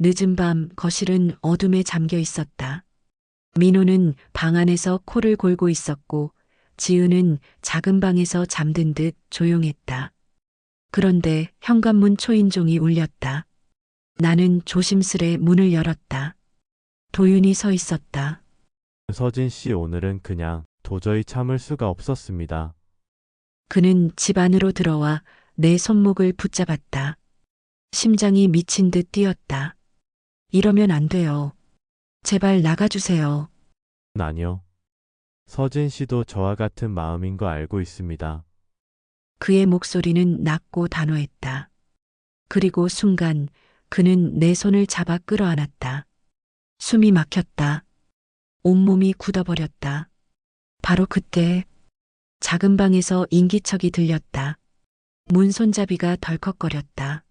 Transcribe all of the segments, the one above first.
늦은 밤 거실은 어둠에 잠겨 있었다. 민호는 방 안에서 코를 골고 있었고 지은은 작은 방에서 잠든 듯 조용했다. 그런데 현관문 초인종이 울렸다. 나는 조심스레 문을 열었다. 도윤이 서 있었다. 서진 씨 오늘은 그냥 도저히 참을 수가 없었습니다. 그는 집 안으로 들어와 내 손목을 붙잡았다. 심장이 미친 듯 뛰었다. 이러면 안 돼요. 제발 나가주세요. 아니요. 서진 씨도 저와 같은 마음인 거 알고 있습니다. 그의 목소리는 낮고 단호했다. 그리고 순간 그는 내 손을 잡아 끌어안았다. 숨이 막혔다. 온몸이 굳어버렸다. 바로 그때 작은 방에서 인기척이 들렸다. 문 손잡이가 덜컥거렸다.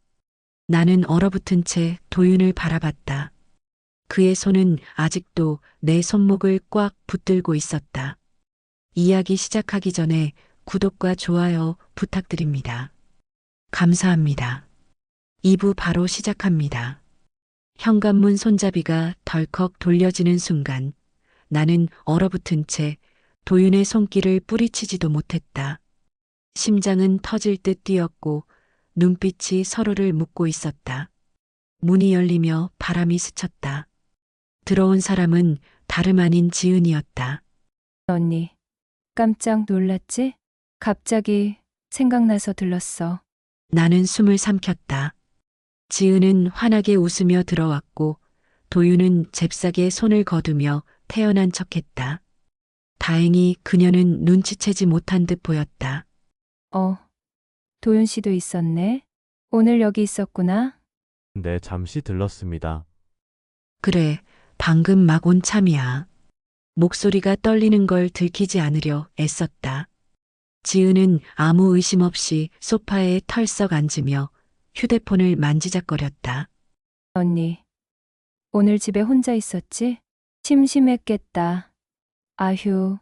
나는 얼어붙은 채 도윤을 바라봤다. 그의 손은 아직도 내 손목을 꽉 붙들고 있었다. 이야기 시작하기 전에 구독과 좋아요 부탁드립니다. 감사합니다. 2부 바로 시작합니다. 현관문 손잡이가 덜컥 돌려지는 순간 나는 얼어붙은 채 도윤의 손길을 뿌리치지도 못했다. 심장은 터질 듯 뛰었고 눈빛이 서로를 묻고 있었다. 문이 열리며 바람이 스쳤다. 들어온 사람은 다름 아닌 지은이었다. 언니, 깜짝 놀랐지? 갑자기 생각나서 들렀어. 나는 숨을 삼켰다. 지은은 환하게 웃으며 들어왔고 도윤은 잽싸게 손을 거두며 태연한 척했다. 다행히 그녀는 눈치채지 못한 듯 보였다. 도윤 씨도 있었네. 오늘 여기 있었구나. 네, 잠시 들렀습니다. 그래, 방금 막 온 참이야. 목소리가 떨리는 걸 들키지 않으려 애썼다. 지은은 아무 의심 없이 소파에 털썩 앉으며 휴대폰을 만지작거렸다. 언니, 오늘 집에 혼자 있었지? 심심했겠다. 아휴,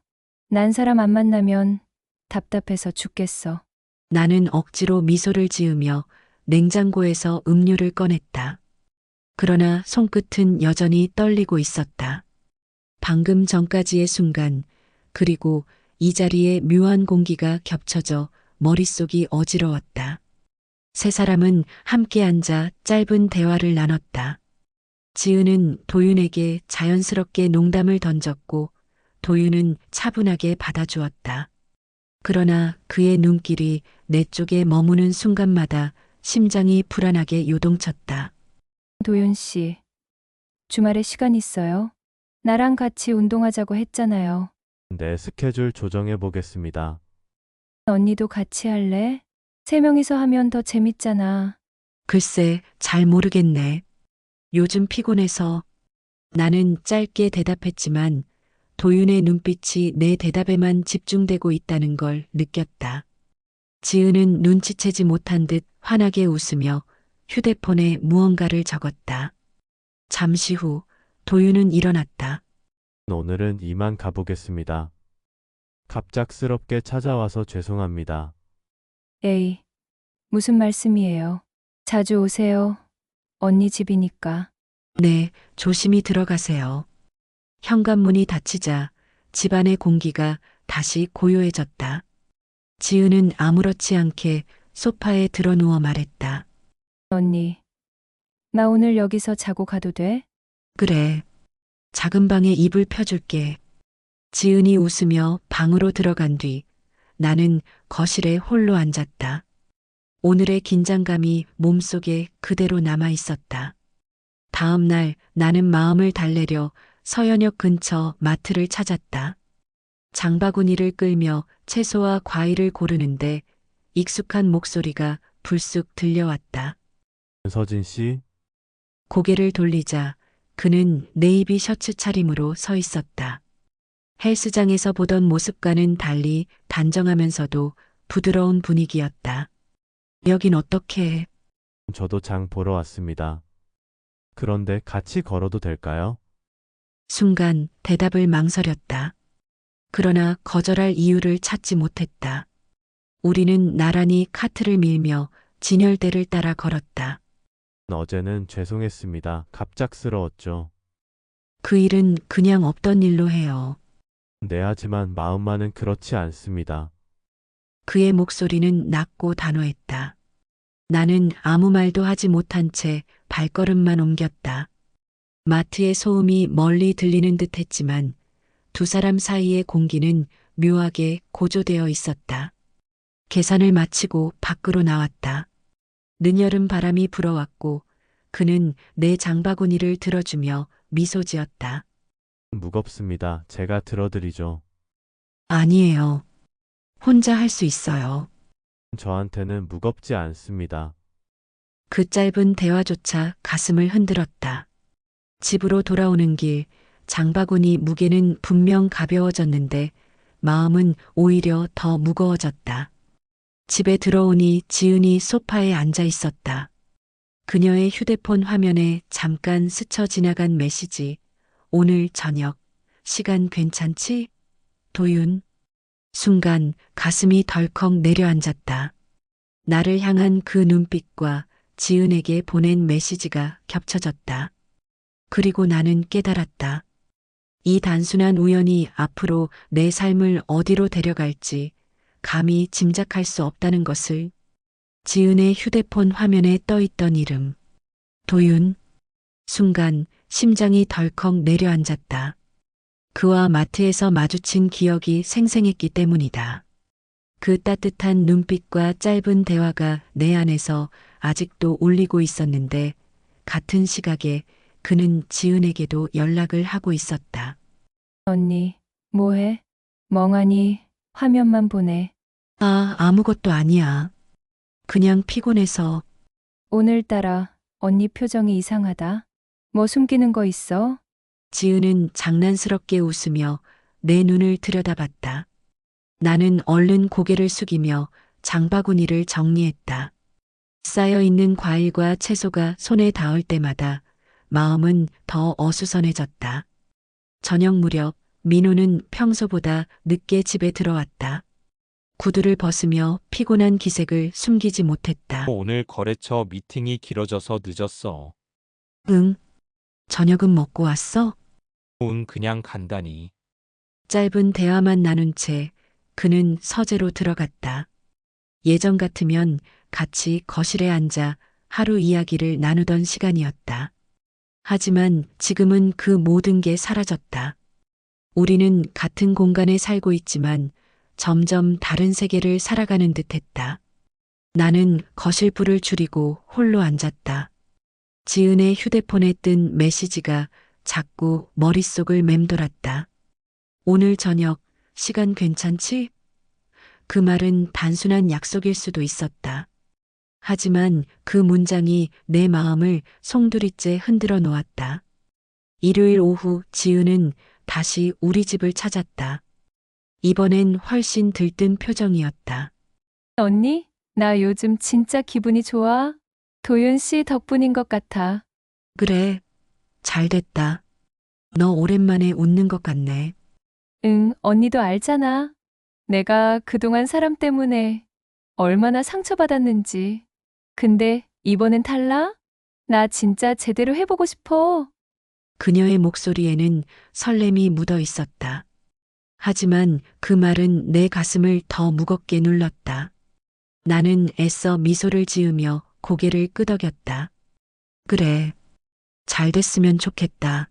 난 사람 안 만나면 답답해서 죽겠어. 나는 억지로 미소를 지으며 냉장고에서 음료를 꺼냈다. 그러나 손끝은 여전히 떨리고 있었다. 방금 전까지의 순간, 그리고 이 자리에 묘한 공기가 겹쳐져 머릿속이 어지러웠다. 세 사람은 함께 앉아 짧은 대화를 나눴다. 지은은 도윤에게 자연스럽게 농담을 던졌고 도윤은 차분하게 받아주었다. 그러나 그의 눈길이 내 쪽에 머무는 순간마다 심장이 불안하게 요동쳤다. 도윤 씨, 주말에 시간 있어요? 나랑 같이 운동하자고 했잖아요. 네, 스케줄 조정해 보겠습니다. 언니도 같이 할래? 세 명이서 하면 더 재밌잖아. 글쎄, 잘 모르겠네. 요즘 피곤해서 나는 짧게 대답했지만 도윤의 눈빛이 내 대답에만 집중되고 있다는 걸 느꼈다. 지은은 눈치채지 못한 듯 환하게 웃으며 휴대폰에 무언가를 적었다. 잠시 후 도윤은 일어났다. 오늘은 이만 가보겠습니다. 갑작스럽게 찾아와서 죄송합니다. 에이, 무슨 말씀이에요? 자주 오세요. 언니 집이니까. 네, 조심히 들어가세요. 현관문이 닫히자 집안의 공기가 다시 고요해졌다. 지은은 아무렇지 않게 소파에 드러누워 말했다. 언니, 나 오늘 여기서 자고 가도 돼? 그래. 작은 방에 이불 펴줄게. 지은이 웃으며 방으로 들어간 뒤 나는 거실에 홀로 앉았다. 오늘의 긴장감이 몸속에 그대로 남아 있었다. 다음 날 나는 마음을 달래려 서현역 근처 마트를 찾았다. 장바구니를 끌며 채소와 과일을 고르는데 익숙한 목소리가 불쑥 들려왔다. 서진 씨, 고개를 돌리자 그는 네이비 셔츠 차림으로 서 있었다. 헬스장에서 보던 모습과는 달리 단정하면서도 부드러운 분위기였다. 여긴 어떻게 해? 저도 장 보러 왔습니다. 그런데 같이 걸어도 될까요? 순간 대답을 망설였다. 그러나 거절할 이유를 찾지 못했다. 우리는 나란히 카트를 밀며 진열대를 따라 걸었다. 어제는 죄송했습니다. 갑작스러웠죠. 그 일은 그냥 없던 일로 해요. 네, 하지만 마음만은 그렇지 않습니다. 그의 목소리는 낮고 단호했다. 나는 아무 말도 하지 못한 채 발걸음만 옮겼다. 마트의 소음이 멀리 들리는 듯 했지만 두 사람 사이의 공기는 묘하게 고조되어 있었다. 계산을 마치고 밖으로 나왔다. 늦여름 바람이 불어왔고 그는 내 장바구니를 들어주며 미소 지었다. 무겁습니다. 제가 들어드리죠. 아니에요. 혼자 할 수 있어요. 저한테는 무겁지 않습니다. 그 짧은 대화조차 가슴을 흔들었다. 집으로 돌아오는 길, 장바구니 무게는 분명 가벼워졌는데 마음은 오히려 더 무거워졌다. 집에 들어오니 지은이 소파에 앉아 있었다. 그녀의 휴대폰 화면에 잠깐 스쳐 지나간 메시지. 오늘 저녁, 시간 괜찮지? 도윤. 순간 가슴이 덜컥 내려앉았다. 나를 향한 그 눈빛과 지은에게 보낸 메시지가 겹쳐졌다. 그리고 나는 깨달았다. 이 단순한 우연이 앞으로 내 삶을 어디로 데려갈지 감히 짐작할 수 없다는 것을. 지은의 휴대폰 화면에 떠있던 이름. 도윤. 순간 심장이 덜컥 내려앉았다. 그와 마트에서 마주친 기억이 생생했기 때문이다. 그 따뜻한 눈빛과 짧은 대화가 내 안에서 아직도 울리고 있었는데 같은 시각에 그는 지은에게도 연락을 하고 있었다. 언니, 뭐해? 멍하니 화면만 보네. 아무것도 아니야. 그냥 피곤해서. 오늘따라 언니 표정이 이상하다. 뭐 숨기는 거 있어? 지은은 장난스럽게 웃으며 내 눈을 들여다봤다. 나는 얼른 고개를 숙이며 장바구니를 정리했다. 쌓여있는 과일과 채소가 손에 닿을 때마다 마음은 더 어수선해졌다. 저녁 무렵 민호는 평소보다 늦게 집에 들어왔다. 구두를 벗으며 피곤한 기색을 숨기지 못했다. 오늘 거래처 미팅이 길어져서 늦었어. 응. 저녁은 먹고 왔어? 그냥 간단히. 짧은 대화만 나눈 채 그는 서재로 들어갔다. 예전 같으면 같이 거실에 앉아 하루 이야기를 나누던 시간이었다. 하지만 지금은 그 모든 게 사라졌다. 우리는 같은 공간에 살고 있지만 점점 다른 세계를 살아가는 듯 했다. 나는 거실 불을 줄이고 홀로 앉았다. 지은의 휴대폰에 뜬 메시지가 자꾸 머릿속을 맴돌았다. 오늘 저녁, 시간 괜찮지? 그 말은 단순한 약속일 수도 있었다. 하지만 그 문장이 내 마음을 송두리째 흔들어 놓았다. 일요일 오후 지은은 다시 우리 집을 찾았다. 이번엔 훨씬 들뜬 표정이었다. 언니, 나 요즘 진짜 기분이 좋아. 도윤 씨 덕분인 것 같아. 그래, 잘 됐다. 너 오랜만에 웃는 것 같네. 응, 언니도 알잖아. 내가 그동안 사람 때문에 얼마나 상처받았는지. 근데 이번엔 달라? 나 진짜 제대로 해보고 싶어. 그녀의 목소리에는 설렘이 묻어 있었다. 하지만 그 말은 내 가슴을 더 무겁게 눌렀다. 나는 애써 미소를 지으며 고개를 끄덕였다. 그래, 잘 됐으면 좋겠다.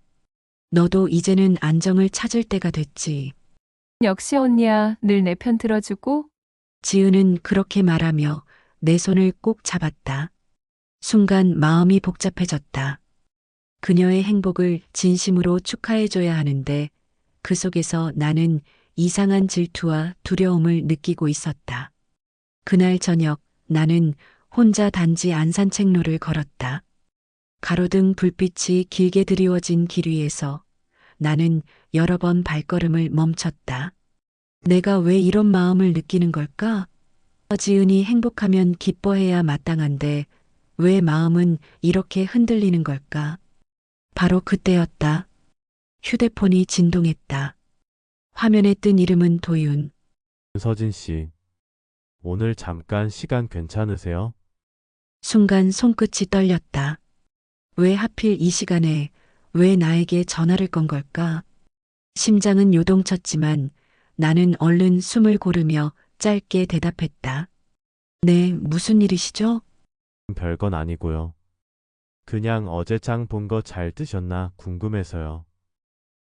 너도 이제는 안정을 찾을 때가 됐지. 역시 언니야, 늘 내 편 들어주고. 지은은 그렇게 말하며 내 손을 꼭 잡았다. 순간 마음이 복잡해졌다. 그녀의 행복을 진심으로 축하해줘야 하는데 그 속에서 나는 이상한 질투와 두려움을 느끼고 있었다. 그날 저녁 나는 혼자 단지 안산책로를 걸었다. 가로등 불빛이 길게 드리워진 길 위에서 나는 여러 번 발걸음을 멈췄다. 내가 왜 이런 마음을 느끼는 걸까? 지은이 행복하면 기뻐해야 마땅한데 왜 마음은 이렇게 흔들리는 걸까? 바로 그때였다. 휴대폰이 진동했다. 화면에 뜬 이름은 도윤. 서진 씨, 오늘 잠깐 시간 괜찮으세요? 순간 손끝이 떨렸다. 왜 하필 이 시간에 왜 나에게 전화를 건 걸까? 심장은 요동쳤지만 나는 얼른 숨을 고르며 짧게 대답했다. 네, 무슨 일이시죠? 별건 아니고요. 그냥 어제 장 본 거 잘 뜨셨나 궁금해서요.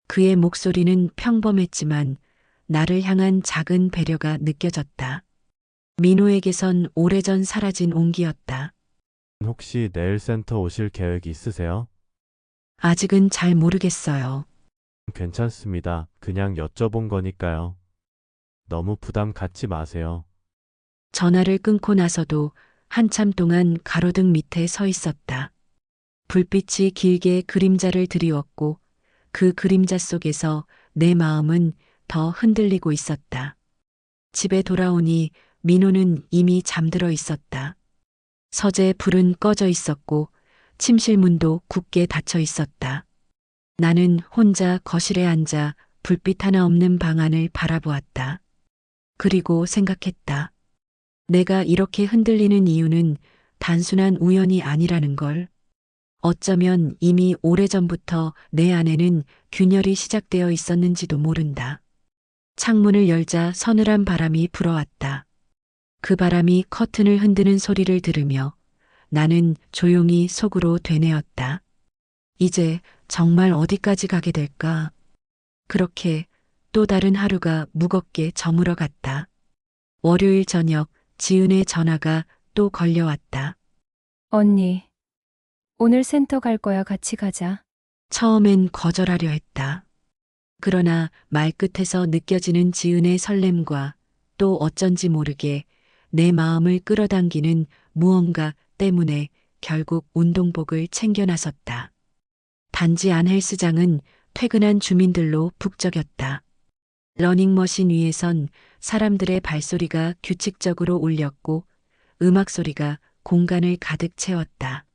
그의 목소리는 평범했지만 나를 향한 작은 배려가 느껴졌다. 민호에게선 오래전 사라진 온기였다. 혹시 내일 센터 오실 계획 있으세요? 아직은 잘 모르겠어요. 괜찮습니다. 그냥 여쭤본 거니까요. 너무 부담 갖지 마세요. 전화를 끊고 나서도 한참 동안 가로등 밑에 서 있었다. 불빛이 길게 그림자를 드리웠고 그 그림자 속에서 내 마음은 더 흔들리고 있었다. 집에 돌아오니 민호는 이미 잠들어 있었다. 서재 불은 꺼져 있었고 침실 문도 굳게 닫혀 있었다. 나는 혼자 거실에 앉아 불빛 하나 없는 방 안을 바라보았다. 그리고 생각했다. 내가 이렇게 흔들리는 이유는 단순한 우연이 아니라는 걸. 어쩌면 이미 오래전부터 내 안에는 균열이 시작되어 있었는지도 모른다. 창문을 열자 서늘한 바람이 불어왔다. 그 바람이 커튼을 흔드는 소리를 들으며 나는 조용히 속으로 되뇌었다. 이제 정말 어디까지 가게 될까? 그렇게 또 다른 하루가 무겁게 저물어 갔다. 월요일 저녁 지은의 전화가 또 걸려왔다. 언니, 오늘 센터 갈 거야. 같이 가자. 처음엔 거절하려 했다. 그러나 말끝에서 느껴지는 지은의 설렘과 또 어쩐지 모르게 내 마음을 끌어당기는 무언가 때문에 결국 운동복을 챙겨 나섰다. 단지 안 헬스장은 퇴근한 주민들로 북적였다. 러닝머신 위에선 사람들의 발소리가 규칙적으로 울렸고 음악 소리가 공간을 가득 채웠다.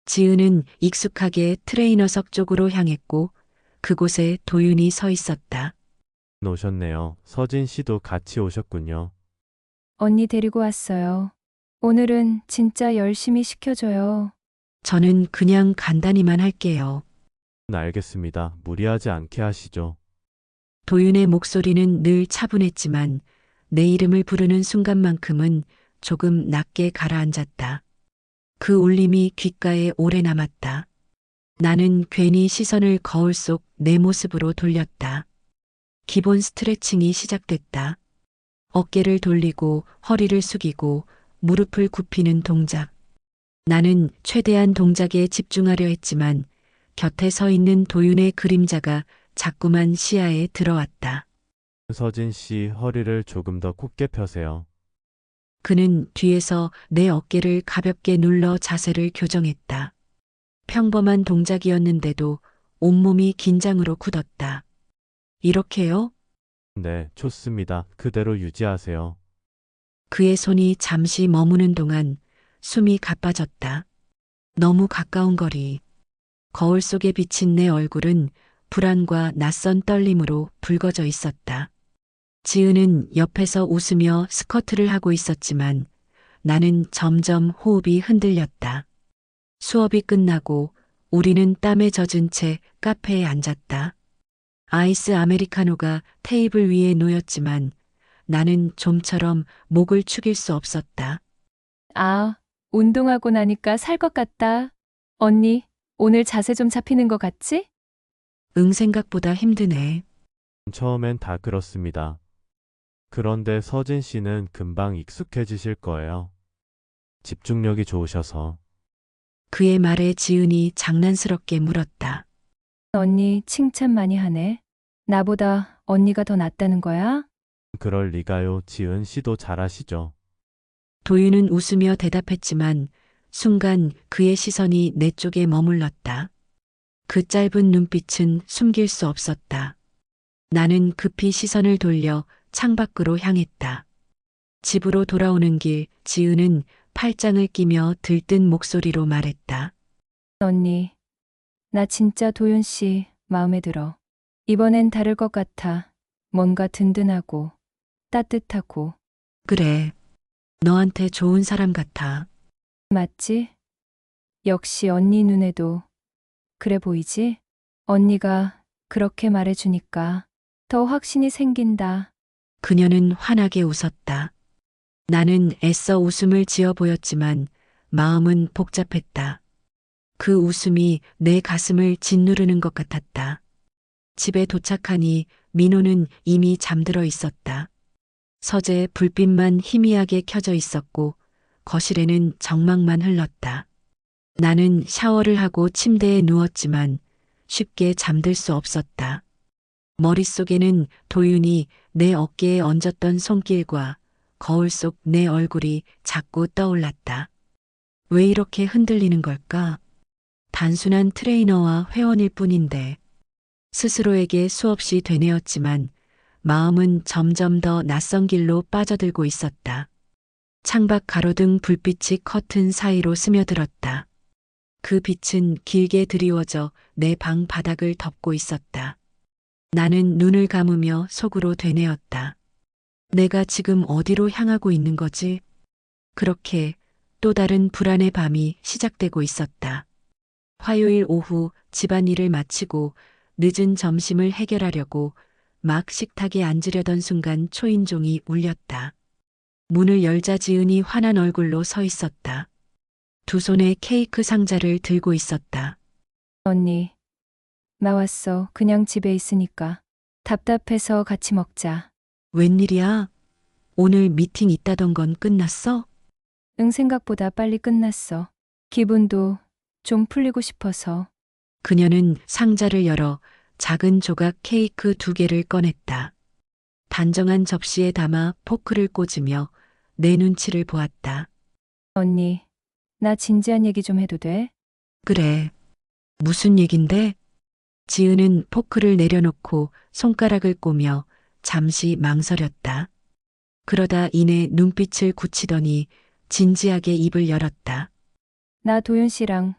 지은은 익숙하게 트레이너석 쪽으로 향했고 그곳에 도윤이 서 있었다. 오셨네요. 서진 씨도 같이 오셨군요. 언니 데리고 왔어요. 오늘은 진짜 열심히 시켜줘요. 저는 그냥 간단히만 할게요. 알겠습니다. 무리하지 않게 하시죠. 도윤의 목소리는 늘 차분했지만 내 이름을 부르는 순간만큼은 조금 낮게 가라앉았다. 그 울림이 귓가에 오래 남았다. 나는 괜히 시선을 거울 속 내 모습으로 돌렸다. 기본 스트레칭이 시작됐다. 어깨를 돌리고 허리를 숙이고 무릎을 굽히는 동작. 나는 최대한 동작에 집중하려 했지만 곁에 서 있는 도윤의 그림자가 자꾸만 시야에 들어왔다. 서진 씨 허리를 조금 더 곧게 펴세요. 그는 뒤에서 내 어깨를 가볍게 눌러 자세를 교정했다. 평범한 동작이었는데도 온몸이 긴장으로 굳었다. 이렇게요? 네, 좋습니다. 그대로 유지하세요. 그의 손이 잠시 머무는 동안 숨이 가빠졌다. 너무 가까운 거리. 거울 속에 비친 내 얼굴은 불안과 낯선 떨림으로 붉어져 있었다. 지은은 옆에서 웃으며 스쿼트를 하고 있었지만 나는 점점 호흡이 흔들렸다. 수업이 끝나고 우리는 땀에 젖은 채 카페에 앉았다. 아이스 아메리카노가 테이블 위에 놓였지만 나는 좀처럼 목을 축일 수 없었다. 아, 운동하고 나니까 살 것 같다. 언니, 오늘 자세 좀 잡히는 것 같지? 생각보다 힘드네. 처음엔 다 그렇습니다. 그런데 서진 씨는 금방 익숙해지실 거예요. 집중력이 좋으셔서. 그의 말에 지은이 장난스럽게 물었다. 언니 칭찬 많이 하네. 나보다 언니가 더 낫다는 거야? 그럴 리가요. 지은 씨도 잘하시죠. 도윤은 웃으며 대답했지만 순간 그의 시선이 내 쪽에 머물렀다. 그 짧은 눈빛은 숨길 수 없었다. 나는 급히 시선을 돌려 창밖으로 향했다. 집으로 돌아오는 길 지은은 팔짱을 끼며 들뜬 목소리로 말했다. 언니, 나 진짜 도윤 씨 마음에 들어. 이번엔 다를 것 같아. 뭔가 든든하고 따뜻하고. 그래. 너한테 좋은 사람 같아. 맞지? 역시 언니 눈에도 그래 보이지? 언니가 그렇게 말해주니까 더 확신이 생긴다. 그녀는 환하게 웃었다. 나는 애써 웃음을 지어 보였지만 마음은 복잡했다. 그 웃음이 내 가슴을 짓누르는 것 같았다. 집에 도착하니 민호는 이미 잠들어 있었다. 서재에 불빛만 희미하게 켜져 있었고 거실에는 정막만 흘렀다. 나는 샤워를 하고 침대에 누웠지만 쉽게 잠들 수 없었다. 머릿속에는 도윤이 내 어깨에 얹었던 손길과 거울 속 내 얼굴이 자꾸 떠올랐다. 왜 이렇게 흔들리는 걸까? 단순한 트레이너와 회원일 뿐인데 스스로에게 수없이 되뇌었지만 마음은 점점 더 낯선 길로 빠져들고 있었다. 창밖 가로등 불빛이 커튼 사이로 스며들었다. 그 빛은 길게 드리워져 내 방 바닥을 덮고 있었다. 나는 눈을 감으며 속으로 되뇌었다. 내가 지금 어디로 향하고 있는 거지? 그렇게 또 다른 불안의 밤이 시작되고 있었다. 화요일 오후 집안일을 마치고 늦은 점심을 해결하려고 막 식탁에 앉으려던 순간 초인종이 울렸다. 문을 열자 지은이 환한 얼굴로 서 있었다. 두 손에 케이크 상자를 들고 있었다. 언니, 나왔어. 그냥 집에 있으니까. 답답해서 같이 먹자. 웬일이야? 오늘 미팅 있다던 건 끝났어? 응, 생각보다 빨리 끝났어. 기분도 좀 풀리고 싶어서. 그녀는 상자를 열어 작은 조각 케이크 2개를 꺼냈다. 단정한 접시에 담아 포크를 꽂으며 내 눈치를 보았다. 언니, 나 진지한 얘기 좀 해도 돼? 그래. 무슨 얘긴데? 지은은 포크를 내려놓고 손가락을 꼬며 잠시 망설였다. 그러다 이내 눈빛을 굳히더니 진지하게 입을 열었다. 나 도윤 씨랑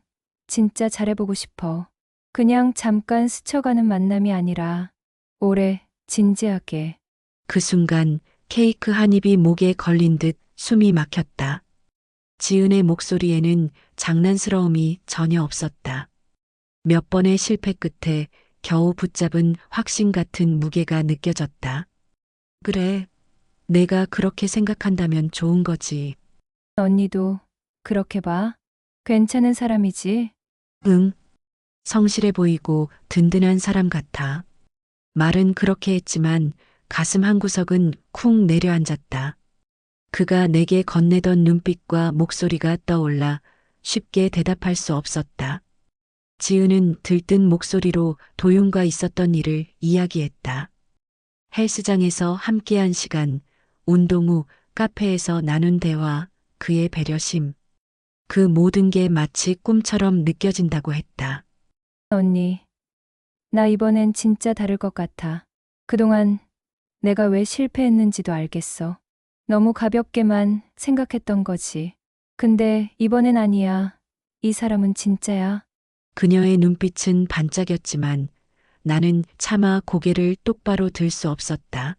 진짜 잘해보고 싶어. 그냥 잠깐 스쳐가는 만남이 아니라 오래 진지하게. 그 순간 케이크 한 입이 목에 걸린 듯 숨이 막혔다. 지은의 목소리에는 장난스러움이 전혀 없었다. 몇 번의 실패 끝에 겨우 붙잡은 확신 같은 무게가 느껴졌다. 그래, 내가 그렇게 생각한다면 좋은 거지. 언니도 그렇게 봐? 괜찮은 사람이지? 응, 성실해 보이고 든든한 사람 같아. 말은 그렇게 했지만 가슴 한구석은 쿵 내려앉았다. 그가 내게 건네던 눈빛과 목소리가 떠올라 쉽게 대답할 수 없었다. 지은은 들뜬 목소리로 도윤과 있었던 일을 이야기했다. 헬스장에서 함께한 시간, 운동 후 카페에서 나눈 대화, 그의 배려심. 그 모든 게 마치 꿈처럼 느껴진다고 했다. 언니, 나 이번엔 진짜 다를 것 같아. 그동안 내가 왜 실패했는지도 알겠어. 너무 가볍게만 생각했던 거지. 근데 이번엔 아니야. 이 사람은 진짜야. 그녀의 눈빛은 반짝였지만 나는 차마 고개를 똑바로 들 수 없었다.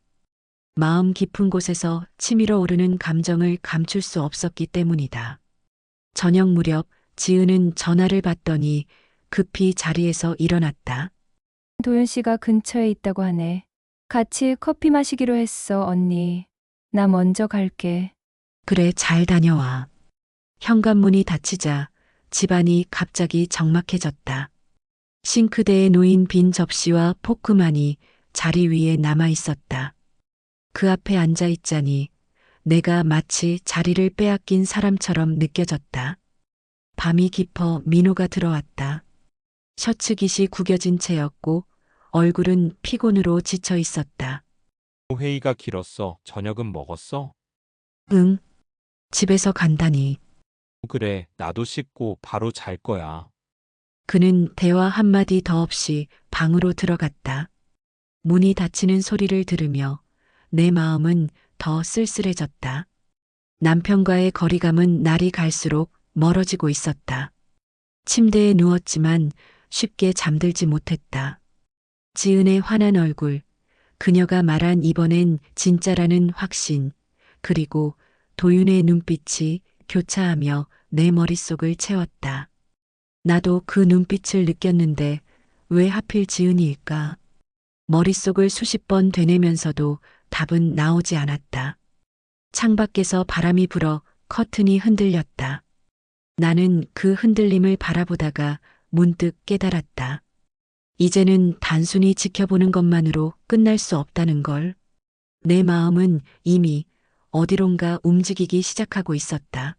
마음 깊은 곳에서 치밀어 오르는 감정을 감출 수 없었기 때문이다. 저녁 무렵 지은은 전화를 받더니 급히 자리에서 일어났다. 도윤 씨가 근처에 있다고 하네. 같이 커피 마시기로 했어, 언니. 나 먼저 갈게. 그래, 잘 다녀와. 현관문이 닫히자 집안이 갑자기 적막해졌다. 싱크대에 놓인 빈 접시와 포크만이 자리 위에 남아 있었다. 그 앞에 앉아 있자니 내가 마치 자리를 빼앗긴 사람처럼 느껴졌다. 밤이 깊어 민호가 들어왔다. 셔츠 깃이 구겨진 채였고 얼굴은 피곤으로 지쳐 있었다. 회의가 길었어. 저녁은 먹었어? 응, 집에서 간다니. 그래, 나도 씻고 바로 잘 거야. 그는 대화 한마디 더 없이 방으로 들어갔다. 문이 닫히는 소리를 들으며 내 마음은 더 쓸쓸해졌다. 남편과의 거리감은 날이 갈수록 멀어지고 있었다. 침대에 누웠지만 쉽게 잠들지 못했다. 지은의 환한 얼굴, 그녀가 말한 이번엔 진짜라는 확신, 그리고 도윤의 눈빛이 교차하며 내 머릿속을 채웠다. 나도 그 눈빛을 느꼈는데 왜 하필 지은이일까? 머릿속을 수십 번 되뇌면서도 답은 나오지 않았다. 창밖에서 바람이 불어 커튼이 흔들렸다. 나는 그 흔들림을 바라보다가 문득 깨달았다. 이제는 단순히 지켜보는 것만으로 끝날 수 없다는 걸. 내 마음은 이미 어디론가 움직이기 시작하고 있었다.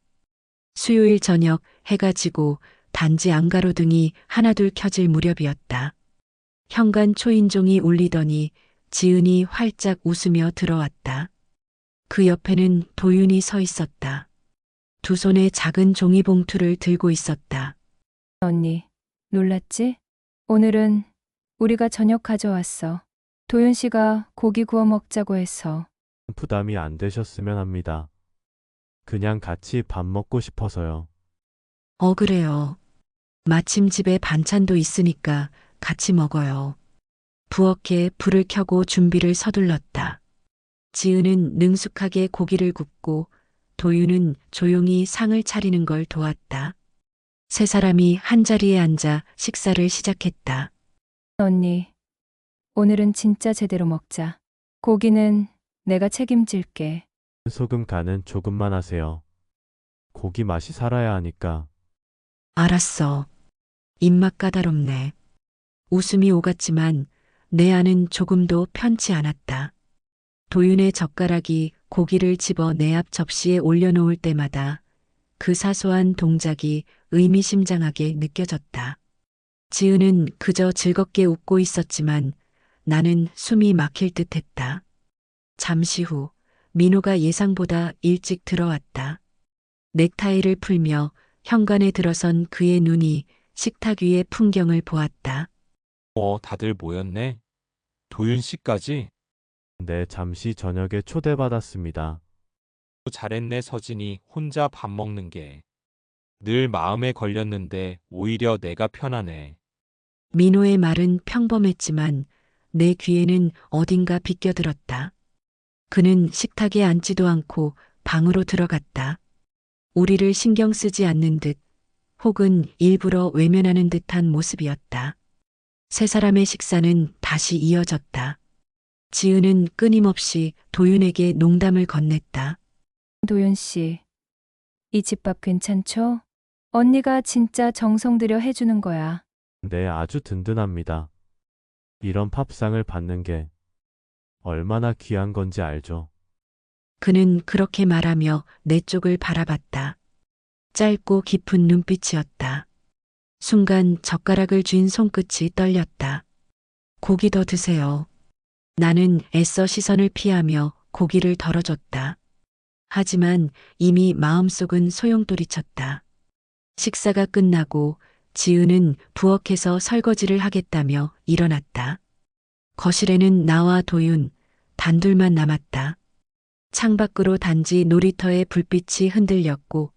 수요일 저녁 해가 지고 단지 안가로등이 하나둘 켜질 무렵이었다. 현관 초인종이 울리더니 지은이 활짝 웃으며 들어왔다. 그 옆에는 도윤이 서 있었다. 두 손에 작은 종이봉투를 들고 있었다. 언니, 놀랐지? 오늘은 우리가 저녁 가져왔어. 도윤 씨가 고기 구워 먹자고 해서. 부담이 안 되셨으면 합니다. 그냥 같이 밥 먹고 싶어서요. 그래요. 마침 집에 반찬도 있으니까 같이 먹어요. 부엌에 불을 켜고 준비를 서둘렀다. 지은은 능숙하게 고기를 굽고 도윤은 조용히 상을 차리는 걸 도왔다. 세 사람이 한자리에 앉아 식사를 시작했다. 언니, 오늘은 진짜 제대로 먹자. 고기는 내가 책임질게. 소금 간은 조금만 하세요. 고기 맛이 살아야 하니까. 알았어. 입맛 까다롭네. 웃음이 오갔지만 내 안은 조금도 편치 않았다. 도윤의 젓가락이 고기를 집어 내 앞 접시에 올려놓을 때마다 그 사소한 동작이 의미심장하게 느껴졌다. 지은은 그저 즐겁게 웃고 있었지만 나는 숨이 막힐 듯했다. 잠시 후 민호가 예상보다 일찍 들어왔다. 넥타이를 풀며 현관에 들어선 그의 눈이 식탁 위의 풍경을 보았다. 다들 모였네. 도윤 씨까지? 네, 잠시 저녁에 초대받았습니다. 잘했네, 서진이 혼자 밥 먹는 게. 늘 마음에 걸렸는데 오히려 내가 편하네. 민호의 말은 평범했지만 내 귀에는 어딘가 비껴들었다. 그는 식탁에 앉지도 않고 방으로 들어갔다. 우리를 신경 쓰지 않는 듯 혹은 일부러 외면하는 듯한 모습이었다. 세 사람의 식사는 다시 이어졌다. 지은은 끊임없이 도윤에게 농담을 건넸다. 도윤 씨, 이 집밥 괜찮죠? 언니가 진짜 정성 들여 해주는 거야. 네, 아주 든든합니다. 이런 밥상을 받는 게 얼마나 귀한 건지 알죠? 그는 그렇게 말하며 내 쪽을 바라봤다. 짧고 깊은 눈빛이었다. 순간 젓가락을 쥔 손끝이 떨렸다. 고기 더 드세요. 나는 애써 시선을 피하며 고기를 덜어줬다. 하지만 이미 마음속은 소용돌이쳤다. 식사가 끝나고 지은은 부엌에서 설거지를 하겠다며 일어났다. 거실에는 나와 도윤, 단둘만 남았다. 창밖으로 단지 놀이터의 불빛이 흔들렸고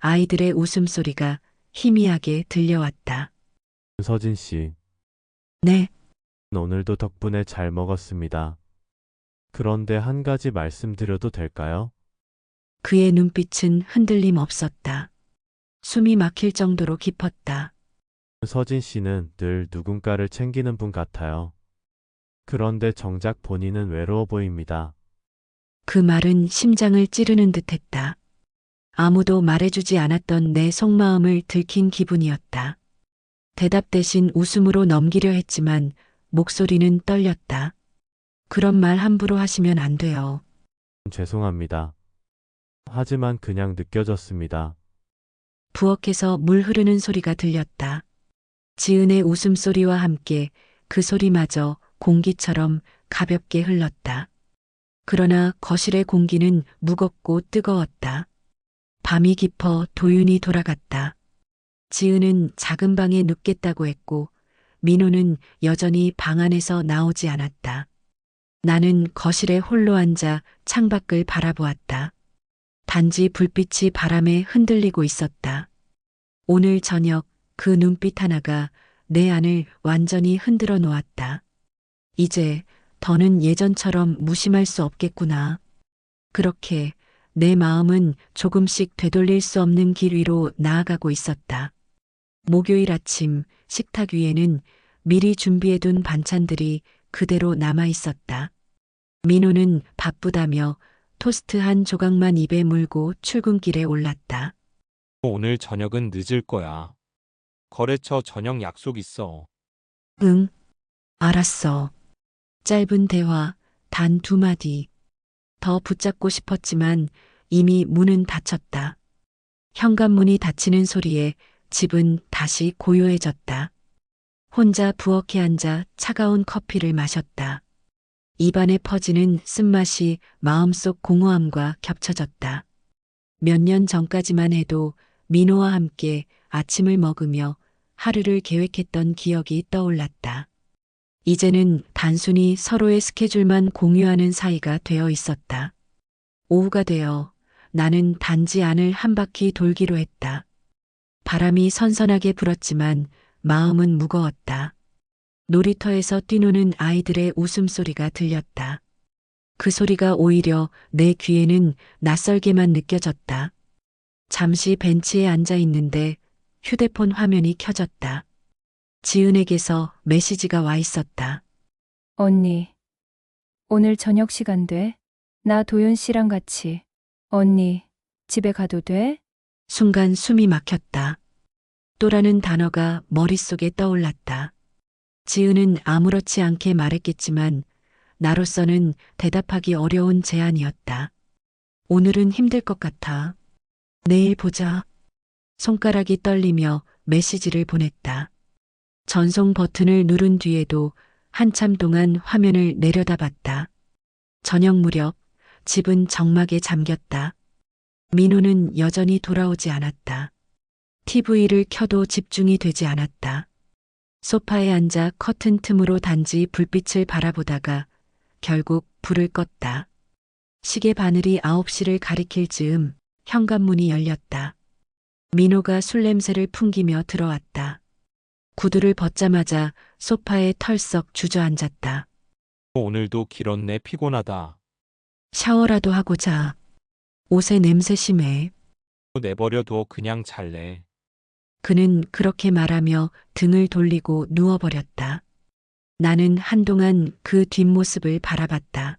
아이들의 웃음소리가 희미하게 들려왔다. 서진 씨, 네, 오늘도 덕분에 잘 먹었습니다. 그런데 한 가지 말씀드려도 될까요? 그의 눈빛은 흔들림 없었다. 숨이 막힐 정도로 깊었다. 서진 씨는 늘 누군가를 챙기는 분 같아요. 그런데 정작 본인은 외로워 보입니다. 그 말은 심장을 찌르는 듯했다. 아무도 말해주지 않았던 내 속마음을 들킨 기분이었다. 대답 대신 웃음으로 넘기려 했지만 목소리는 떨렸다. 그런 말 함부로 하시면 안 돼요. 죄송합니다. 하지만 그냥 느껴졌습니다. 부엌에서 물 흐르는 소리가 들렸다. 지은의 웃음소리와 함께 그 소리마저 공기처럼 가볍게 흘렀다. 그러나 거실의 공기는 무겁고 뜨거웠다. 밤이 깊어 도윤이 돌아갔다. 지은은 작은 방에 눕겠다고 했고 민호는 여전히 방 안에서 나오지 않았다. 나는 거실에 홀로 앉아 창밖을 바라보았다. 단지 불빛이 바람에 흔들리고 있었다. 오늘 저녁 그 눈빛 하나가 내 안을 완전히 흔들어 놓았다. 이제 더는 예전처럼 무심할 수 없겠구나. 그렇게 내 마음은 조금씩 되돌릴 수 없는 길 위로 나아가고 있었다. 목요일 아침 식탁 위에는 미리 준비해둔 반찬들이 그대로 남아 있었다. 민호는 바쁘다며 토스트 한 조각만 입에 물고 출근길에 올랐다. 오늘 저녁은 늦을 거야. 거래처 저녁 약속 있어. 응, 알았어. 짧은 대화, 단 두 마디. 더 붙잡고 싶었지만 이미 문은 닫혔다. 현관문이 닫히는 소리에 집은 다시 고요해졌다. 혼자 부엌에 앉아 차가운 커피를 마셨다. 입안에 퍼지는 쓴맛이 마음속 공허함과 겹쳐졌다. 몇 년 전까지만 해도 민호와 함께 아침을 먹으며 하루를 계획했던 기억이 떠올랐다. 이제는 단순히 서로의 스케줄만 공유하는 사이가 되어 있었다. 오후가 되어 나는 단지 안을 한 바퀴 돌기로 했다. 바람이 선선하게 불었지만 마음은 무거웠다. 놀이터에서 뛰노는 아이들의 웃음소리가 들렸다. 그 소리가 오히려 내 귀에는 낯설게만 느껴졌다. 잠시 벤치에 앉아 있는데 휴대폰 화면이 켜졌다. 지은에게서 메시지가 와 있었다. 언니, 오늘 저녁 시간 돼? 나 도윤 씨랑 같이. 언니, 집에 가도 돼? 순간 숨이 막혔다. 또라는 단어가 머릿속에 떠올랐다. 지은은 아무렇지 않게 말했겠지만 나로서는 대답하기 어려운 제안이었다. 오늘은 힘들 것 같아. 내일 보자. 손가락이 떨리며 메시지를 보냈다. 전송 버튼을 누른 뒤에도 한참 동안 화면을 내려다봤다. 저녁 무렵 집은 적막에 잠겼다. 민호는 여전히 돌아오지 않았다. TV를 켜도 집중이 되지 않았다. 소파에 앉아 커튼 틈으로 단지 불빛을 바라보다가 결국 불을 껐다. 시계 바늘이 9시를 가리킬 즈음 현관문이 열렸다. 민호가 술 냄새를 풍기며 들어왔다. 구두를 벗자마자 소파에 털썩 주저앉았다. 오늘도 길었네. 피곤하다. 샤워라도 하고 자. 옷에 냄새 심해. 내버려둬. 그냥 잘래. 그는 그렇게 말하며 등을 돌리고 누워버렸다. 나는 한동안 그 뒷모습을 바라봤다.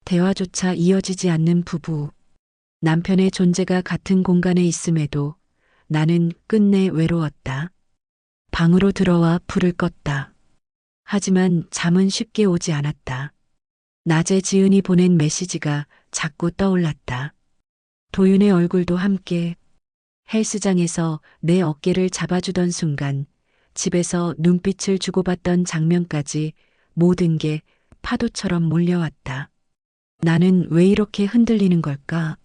대화조차 이어지지 않는 부부. 남편의 존재가 같은 공간에 있음에도 나는 끝내 외로웠다. 방으로 들어와 불을 껐다. 하지만 잠은 쉽게 오지 않았다. 낮에 지은이 보낸 메시지가 자꾸 떠올랐다. 도윤의 얼굴도 함께. 헬스장에서 내 어깨를 잡아주던 순간, 집에서 눈빛을 주고받던 장면까지 모든 게 파도처럼 몰려왔다. 나는 왜 이렇게 흔들리는 걸까?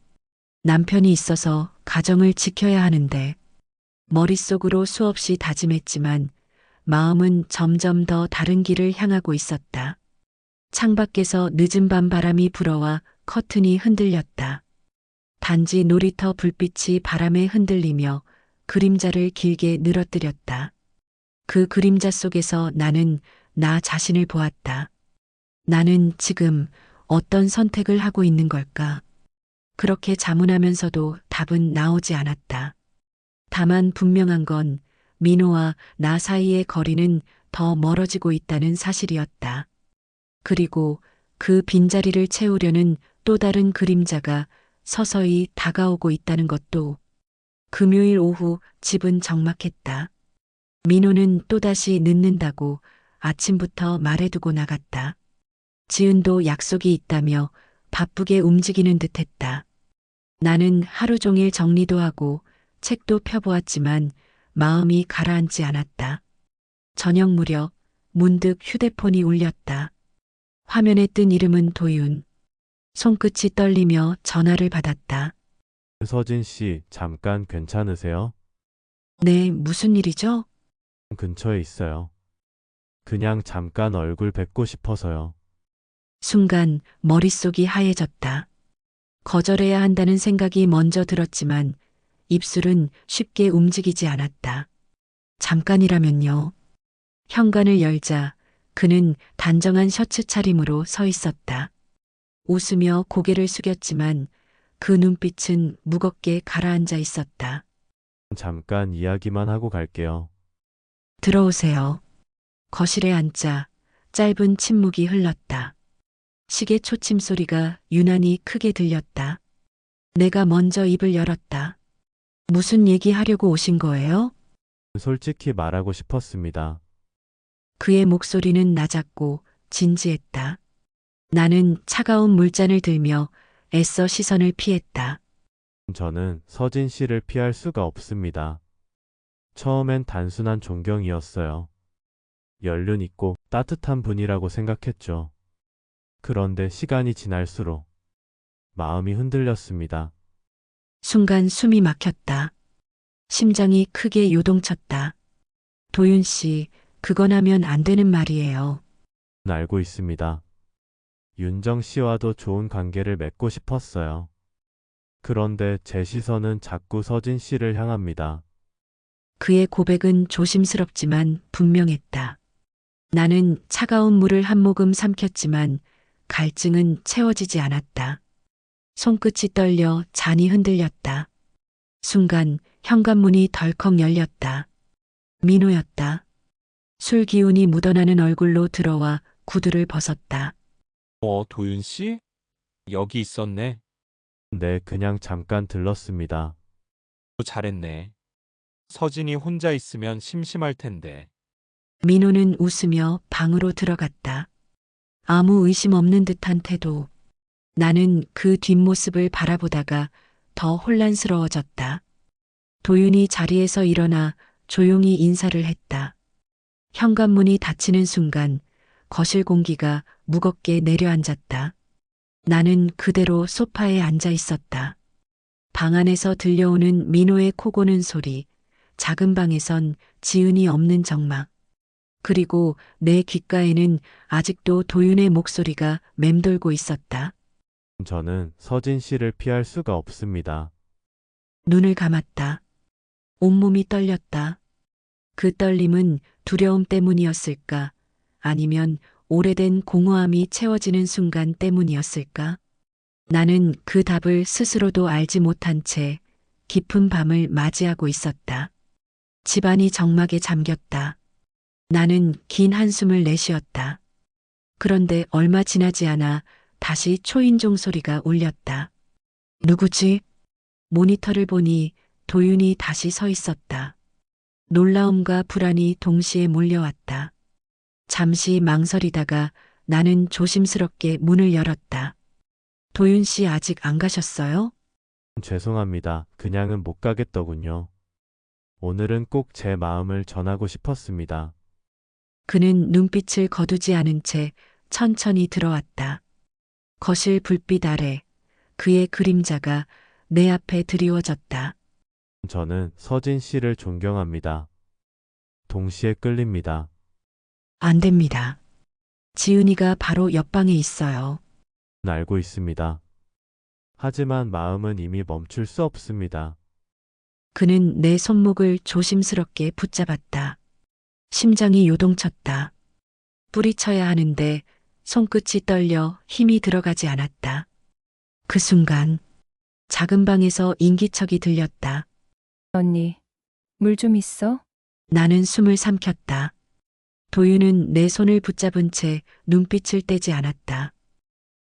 남편이 있어서 가정을 지켜야 하는데, 머릿속으로 수없이 다짐했지만 마음은 점점 더 다른 길을 향하고 있었다. 창밖에서 늦은 밤 바람이 불어와 커튼이 흔들렸다. 단지 놀이터 불빛이 바람에 흔들리며 그림자를 길게 늘어뜨렸다. 그 그림자 속에서 나는 나 자신을 보았다. 나는 지금 어떤 선택을 하고 있는 걸까? 그렇게 자문하면서도 답은 나오지 않았다. 다만 분명한 건 민호와 나 사이의 거리는 더 멀어지고 있다는 사실이었다. 그리고 그 빈자리를 채우려는 또 다른 그림자가 서서히 다가오고 있다는 것도. 금요일 오후 집은 적막했다. 민호는 또다시 늦는다고 아침부터 말해두고 나갔다. 지은도 약속이 있다며 바쁘게 움직이는 듯했다. 나는 하루 종일 정리도 하고 책도 펴보았지만 마음이 가라앉지 않았다. 저녁 무렵 문득 휴대폰이 울렸다. 화면에 뜬 이름은 도윤. 손끝이 떨리며 전화를 받았다. 서진 씨, 잠깐 괜찮으세요? 네, 무슨 일이죠? 근처에 있어요. 그냥 잠깐 얼굴 뵙고 싶어서요. 순간 머릿속이 하얘졌다. 거절해야 한다는 생각이 먼저 들었지만 입술은 쉽게 움직이지 않았다. 잠깐이라면요. 현관을 열자 그는 단정한 셔츠 차림으로 서 있었다. 웃으며 고개를 숙였지만 그 눈빛은 무겁게 가라앉아 있었다. 잠깐 이야기만 하고 갈게요. 들어오세요. 거실에 앉자 짧은 침묵이 흘렀다. 시계 초침 소리가 유난히 크게 들렸다. 내가 먼저 입을 열었다. 무슨 얘기 하려고 오신 거예요? 솔직히 말하고 싶었습니다. 그의 목소리는 낮았고 진지했다. 나는 차가운 물잔을 들며 애써 시선을 피했다. 저는 서진 씨를 피할 수가 없습니다. 처음엔 단순한 존경이었어요. 연륜 있고 따뜻한 분이라고 생각했죠. 그런데 시간이 지날수록 마음이 흔들렸습니다. 순간 숨이 막혔다. 심장이 크게 요동쳤다. 도윤 씨, 그건 하면 안 되는 말이에요. 알고 있습니다. 윤정 씨와도 좋은 관계를 맺고 싶었어요. 그런데 제 시선은 자꾸 서진 씨를 향합니다. 그의 고백은 조심스럽지만 분명했다. 나는 차가운 물을 한 모금 삼켰지만 갈증은 채워지지 않았다. 손끝이 떨려 잔이 흔들렸다. 순간 현관문이 덜컥 열렸다. 민호였다. 술 기운이 묻어나는 얼굴로 들어와 구두를 벗었다. 도윤 씨? 여기 있었네. 네, 그냥 잠깐 들렀습니다. 잘했네. 서진이 혼자 있으면 심심할 텐데. 민호는 웃으며 방으로 들어갔다. 아무 의심 없는 듯한 태도. 나는 그 뒷모습을 바라보다가 더 혼란스러워졌다. 도윤이 자리에서 일어나 조용히 인사를 했다. 현관문이 닫히는 순간 거실 공기가 무겁게 내려앉았다. 나는 그대로 소파에 앉아 있었다. 방 안에서 들려오는 민호의 코 고는 소리, 작은 방에선 지은이 없는 정막. 그리고 내 귓가에는 아직도 도윤의 목소리가 맴돌고 있었다. 저는 서진 씨를 피할 수가 없습니다. 눈을 감았다. 온몸이 떨렸다. 그 떨림은 두려움 때문이었을까? 아니면 오래된 공허함이 채워지는 순간 때문이었을까? 나는 그 답을 스스로도 알지 못한 채 깊은 밤을 맞이하고 있었다. 집안이 정막에 잠겼다. 나는 긴 한숨을 내쉬었다. 그런데 얼마 지나지 않아 다시 초인종 소리가 울렸다. 누구지? 모니터를 보니 도윤이 다시 서 있었다. 놀라움과 불안이 동시에 몰려왔다. 잠시 망설이다가 나는 조심스럽게 문을 열었다. 도윤 씨 아직 안 가셨어요? 죄송합니다. 그냥은 못 가겠더군요. 오늘은 꼭 제 마음을 전하고 싶었습니다. 그는 눈빛을 거두지 않은 채 천천히 들어왔다. 거실 불빛 아래 그의 그림자가 내 앞에 드리워졌다. 저는 서진 씨를 존경합니다. 동시에 끌립니다. 안 됩니다. 지은이가 바로 옆방에 있어요. 알고 있습니다. 하지만 마음은 이미 멈출 수 없습니다. 그는 내 손목을 조심스럽게 붙잡았다. 심장이 요동쳤다. 뿌리쳐야 하는데 손끝이 떨려 힘이 들어가지 않았다. 그 순간 작은 방에서 인기척이 들렸다. 언니, 물 좀 있어? 나는 숨을 삼켰다. 도윤은 내 손을 붙잡은 채 눈빛을 떼지 않았다.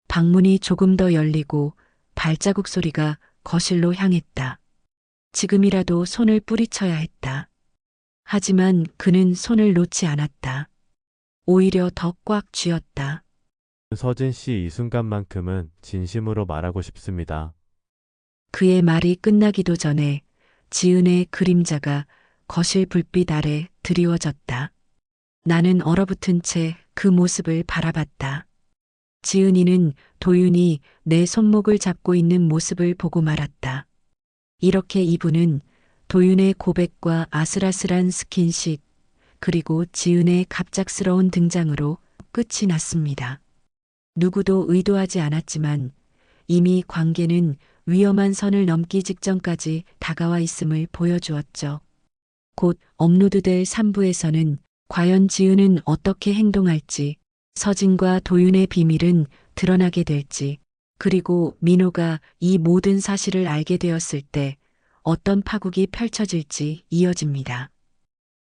방문이 조금 더 열리고 발자국 소리가 거실로 향했다. 지금이라도 손을 뿌리쳐야 했다. 하지만 그는 손을 놓지 않았다. 오히려 더 꽉 쥐었다. 서진 씨 이 순간만큼은 진심으로 말하고 싶습니다. 그의 말이 끝나기도 전에 지은의 그림자가 거실 불빛 아래 드리워졌다. 나는 얼어붙은 채 그 모습을 바라봤다. 지은이는 도윤이 내 손목을 잡고 있는 모습을 보고 말았다. 이렇게 이분은 도윤의 고백과 아슬아슬한 스킨십, 그리고 지은의 갑작스러운 등장으로 끝이 났습니다. 누구도 의도하지 않았지만 이미 관계는 위험한 선을 넘기 직전까지 다가와 있음을 보여주었죠. 곧 업로드될 3부에서는 과연 지은은 어떻게 행동할지, 서진과 도윤의 비밀은 드러나게 될지, 그리고 민호가 이 모든 사실을 알게 되었을 때 어떤 파국이 펼쳐질지 이어집니다.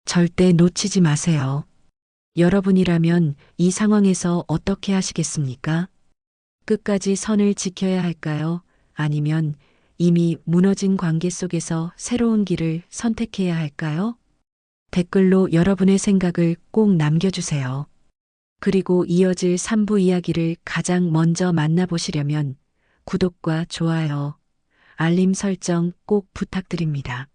절대 놓치지 마세요. 여러분이라면 이 상황에서 어떻게 하시겠습니까? 끝까지 선을 지켜야 할까요? 아니면 이미 무너진 관계 속에서 새로운 길을 선택해야 할까요? 댓글로 여러분의 생각을 꼭 남겨주세요. 그리고 이어질 3부 이야기를 가장 먼저 만나보시려면 구독과 좋아요, 알림 설정 꼭 부탁드립니다.